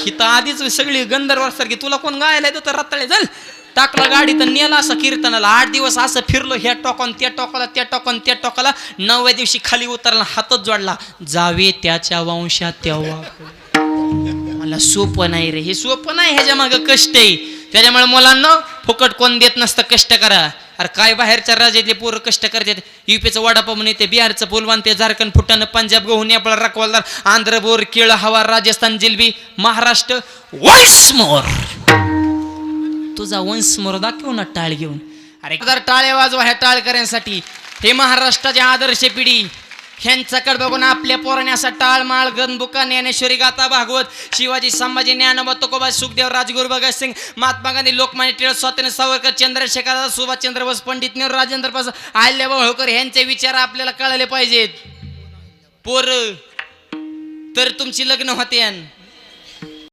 हिता आधीच सगळी गंधर्वासारखी, तुला कोण गायला येतं तर रताळे चल. टाकला गाडी तर नेला असं कीर्तनाला. 8 दिवस असं फिरलो, ह्या टोकान त्या टोकाला, त्या टोकान त्या टोकाला. 9व्या दिवशी खाली उतरला, हातच जोडला, जावे त्याच्या वंशात तेव्हा. मला सोपं नाही रे हे, सोपं नाही, ह्याच्या मागं कष्ट आहे. त्याच्यामुळे मुलांना फुकट कोण देत नसतं, कष्ट करा. अरे काय बाहेरच्या राज्यातले पोरं कष्ट करतात. युपीचं वडापाव नेते, बिहारचं पुलवान, ते झारखंड फुटाणं, पंजाब गहू, नेपाळ रखवालदार, आंध्र बोर, केळ हवा, राजस्थान जिलबी, महाराष्ट्र वन्स मोर. तुझा वन्स मोर दाखव ना टाळ घेऊन. अरे जर टाळे वाजवा ह्या टाळकऱ्यांसाठी. हे महाराष्ट्राची आदर्श पिढी, ह्यांच्याकडे बघून आपल्या पोराने असा टाळ माळ गणबुका ज्ञानेश्वरी गाथा भागवत, शिवाजी संभाजी ज्ञानोबा तुकोबा सुखदेव राजगुरू भगतसिंग महात्मा गांधी लोकमान्य टिळक स्वातंत्र्य सावरकर चंद्रशेखर सुभाषचंद्र बोस पंडित नेहरू राजेंद्र प्रसाद अहिल्याबाई होळकर ह्यांचे विचार आपल्याला कळले पाहिजेत. पोर तर तुमची लग्न होते.